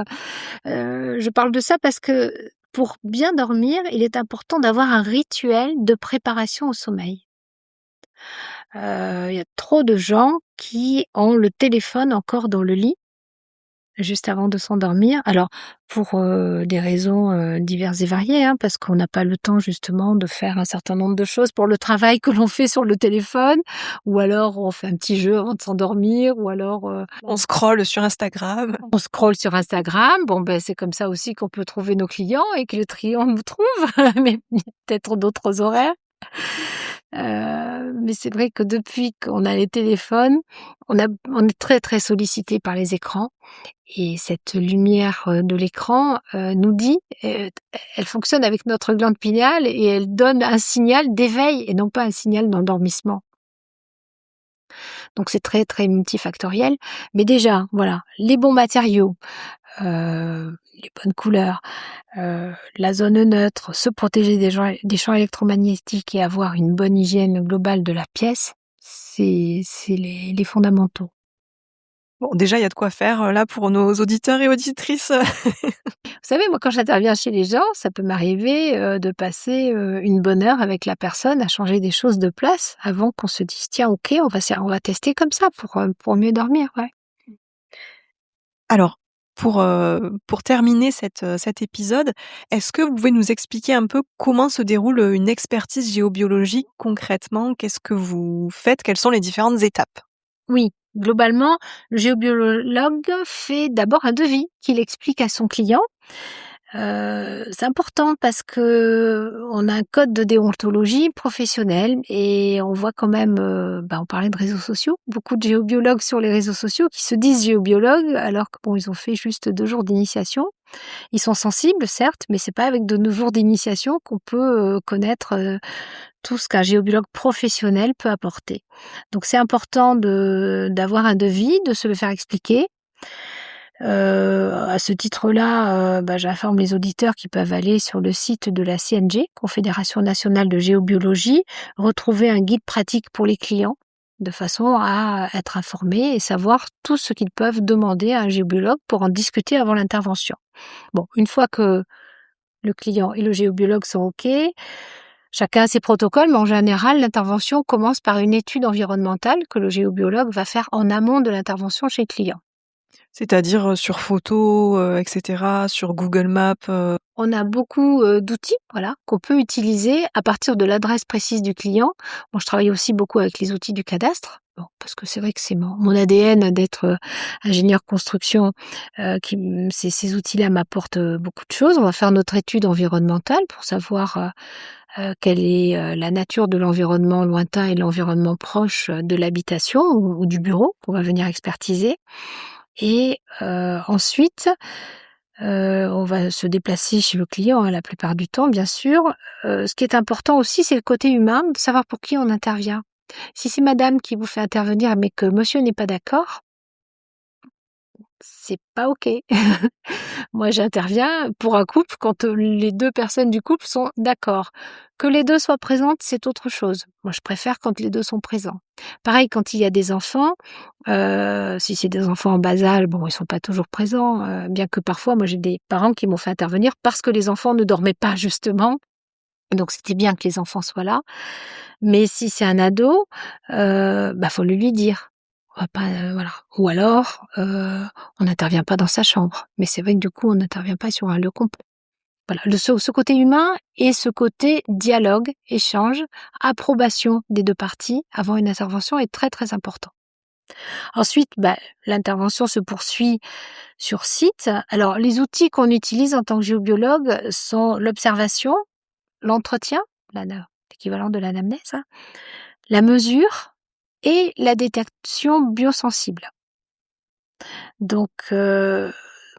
Je parle de ça parce que pour bien dormir, il est important d'avoir un rituel de préparation au sommeil. Il y a trop de gens qui ont le téléphone encore dans le lit, juste avant de s'endormir. Alors pour, des raisons, diverses et variées, hein, parce qu'on n'a pas le temps justement de faire un certain nombre de choses pour le travail que l'on fait sur le téléphone, ou alors on fait un petit jeu avant de s'endormir, ou alors, On scrolle sur Instagram. on scrolle sur Instagram. Bon, ben, c'est comme ça aussi qu'on peut trouver nos clients et que les clients nous trouvent, mais peut-être d'autres horaires. Mais c'est vrai que depuis qu'on a les téléphones, on est très, très sollicité par les écrans, et cette lumière, de l'écran, nous dit, elle fonctionne avec notre glande pinéale et elle donne un signal d'éveil et non pas un signal d'endormissement. Donc c'est très, très multifactoriel. Mais déjà, voilà, les bons matériaux, les bonnes couleurs, la zone neutre, se protéger des champs électromagnétiques et avoir une bonne hygiène globale de la pièce, c'est les fondamentaux. Bon, déjà, il y a de quoi faire, là, pour nos auditeurs et auditrices. Vous savez, moi, quand j'interviens chez les gens, ça peut m'arriver, de passer, une bonne heure avec la personne à changer des choses de place avant qu'on se dise: «Tiens, OK, on va tester comme ça pour mieux dormir», ouais. Alors, pour terminer cet épisode, est-ce que vous pouvez nous expliquer un peu comment se déroule, une expertise géobiologique concrètement? Qu'est-ce que vous faites? Quelles sont les différentes étapes? Oui, globalement, le géobiologue fait d'abord un devis qu'il explique à son client. C'est important parce qu'on a un code de déontologie professionnelle et on voit quand même, on parlait de réseaux sociaux, beaucoup de géobiologues sur les réseaux sociaux qui se disent géobiologues alors que bon, ils ont fait juste 2 jours d'initiation. Ils sont sensibles certes, mais c'est pas avec de 2 jours d'initiation qu'on peut, connaître, tout ce qu'un géobiologue professionnel peut apporter. Donc c'est important d'avoir un devis, de se le faire expliquer. À ce titre-là, j'informe les auditeurs qui peuvent aller sur le site de la CNG, Confédération nationale de géobiologie, retrouver un guide pratique pour les clients, de façon à être informés et savoir tout ce qu'ils peuvent demander à un géobiologue pour en discuter avant l'intervention. Bon, une fois que le client et le géobiologue sont OK, chacun a ses protocoles, mais en général, l'intervention commence par une étude environnementale que le géobiologue va faire en amont de l'intervention chez le client. C'est-à-dire, sur photo, et cetera, sur Google Maps, On a beaucoup, d'outils, voilà, qu'on peut utiliser à partir de l'adresse précise du client. Moi, je travaille aussi beaucoup avec les outils du cadastre, bon, parce que c'est vrai que c'est mon ADN d'être, ingénieure construction, ces outils-là m'apportent, beaucoup de choses. On va faire notre étude environnementale pour savoir, quelle est, la nature de l'environnement lointain et l'environnement proche, de l'habitation ou du bureau qu'on va venir expertiser, et ensuite, on va se déplacer chez le client, hein, la plupart du temps, bien sûr. Ce qui est important aussi, c'est le côté humain, de savoir pour qui on intervient. Si c'est madame qui vous fait intervenir, mais que monsieur n'est pas d'accord, c'est pas OK. Moi, j'interviens pour un couple quand, les 2 personnes du couple sont d'accord. Que les 2 soient présentes, c'est autre chose. Moi, je préfère quand les 2 sont présents. Pareil, quand il y a des enfants, si c'est des enfants en bas âge, bon, ils sont pas toujours présents, bien que parfois, moi, j'ai des parents qui m'ont fait intervenir parce que les enfants ne dormaient pas justement, donc c'était bien que les enfants soient là. Mais si c'est un ado, faut le lui dire. On va pas, voilà. Ou alors, on n'intervient pas dans sa chambre. Mais c'est vrai que du coup, on n'intervient pas sur un lieu complet. Voilà, ce côté humain et ce côté dialogue, échange, approbation des 2 parties avant une intervention est très, très important. Ensuite, l'intervention se poursuit sur site. Alors les outils qu'on utilise en tant que géobiologue sont l'observation, l'entretien, l'équivalent de l'anamnèse, hein, la mesure et la détection biosensible. Donc,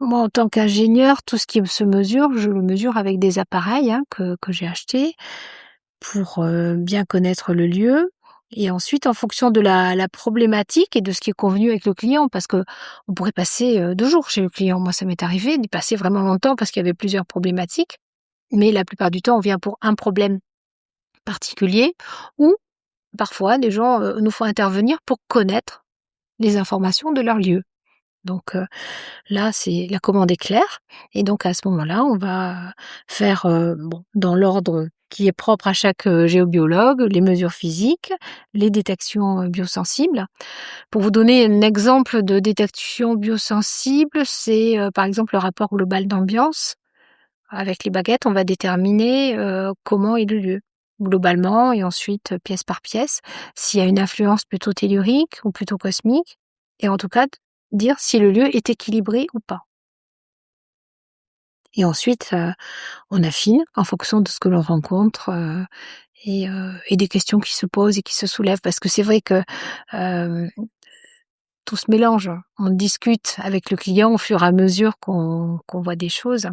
moi, en tant qu'ingénieur, tout ce qui se mesure, je le mesure avec des appareils, hein, que j'ai achetés pour, bien connaître le lieu, et ensuite en fonction de la problématique et de ce qui est convenu avec le client, parce qu'on pourrait passer, 2 jours chez le client. Moi, ça m'est arrivé d'y passer vraiment longtemps parce qu'il y avait plusieurs problématiques, mais la plupart du temps, on vient pour un problème particulier, ou parfois des gens, nous font intervenir pour connaître les informations de leur lieu. Donc, là, c'est la commande est claire, et donc à ce moment-là, on va faire, dans l'ordre qui est propre à chaque géobiologue, les mesures physiques, les détections biosensibles. Pour vous donner un exemple de détection biosensible, c'est par exemple le rapport global d'ambiance. Avec les baguettes, on va déterminer comment est le lieu, globalement, et ensuite pièce par pièce, s'il y a une influence plutôt tellurique ou plutôt cosmique, et en tout cas dire si le lieu est équilibré ou pas. Et ensuite, on affine en fonction de ce que l'on rencontre et des questions qui se posent et qui se soulèvent. Parce que c'est vrai que tout se mélange. On discute avec le client au fur et à mesure qu'on voit des choses.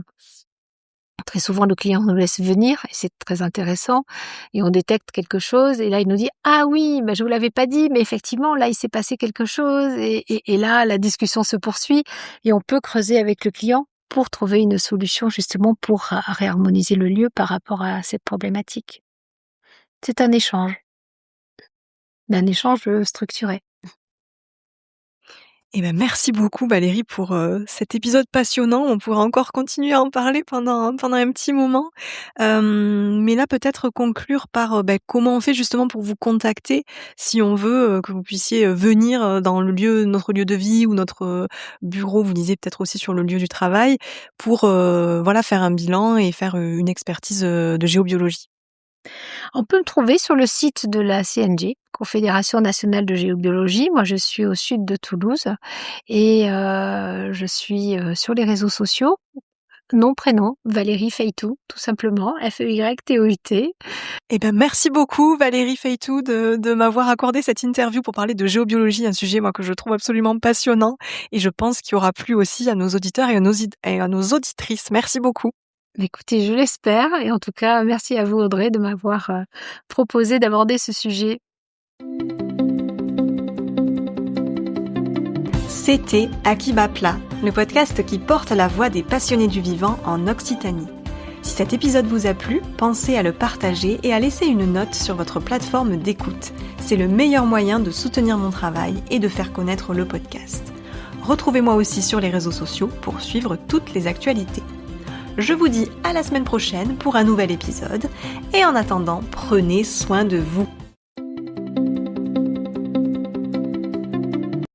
Très souvent, le client nous laisse venir et c'est très intéressant. Et on détecte quelque chose et là, il nous dit « Ah oui, je vous l'avais pas dit, mais effectivement, là, il s'est passé quelque chose. » Et là, la discussion se poursuit et on peut creuser avec le client pour trouver une solution justement pour réharmoniser le lieu par rapport à cette problématique. C'est un échange, mais un échange structuré. Eh ben, merci beaucoup Valérie pour, cet épisode passionnant. On pourrait encore continuer à en parler pendant un petit moment. Mais là, peut-être conclure par, comment on fait justement pour vous contacter si on veut, que vous puissiez, venir, dans notre lieu de vie ou notre, bureau. Vous disiez peut-être aussi sur le lieu du travail pour, voilà, faire un bilan et faire, une expertise, de géobiologie. On peut me trouver sur le site de la CNG, Confédération nationale de géobiologie. Moi, je suis au sud de Toulouse et je suis sur les réseaux sociaux. Nom, prénom, Valérie Feytout, tout simplement, Feytout. Eh ben, merci beaucoup Valérie Feytout de m'avoir accordé cette interview pour parler de géobiologie, un sujet moi que je trouve absolument passionnant et je pense qu'il aura plu aussi à nos auditeurs et à nos auditrices. Merci beaucoup. Écoutez, je l'espère et en tout cas, merci à vous Audrey de m'avoir proposé d'aborder ce sujet. C'était Akiba Pla, le podcast qui porte la voix des passionnés du vivant en Occitanie. Si cet épisode vous a plu, pensez à le partager et à laisser une note sur votre plateforme d'écoute. C'est le meilleur moyen de soutenir mon travail et de faire connaître le podcast. Retrouvez-moi aussi sur les réseaux sociaux pour suivre toutes les actualités. Je vous dis à la semaine prochaine pour un nouvel épisode et en attendant, prenez soin de vous.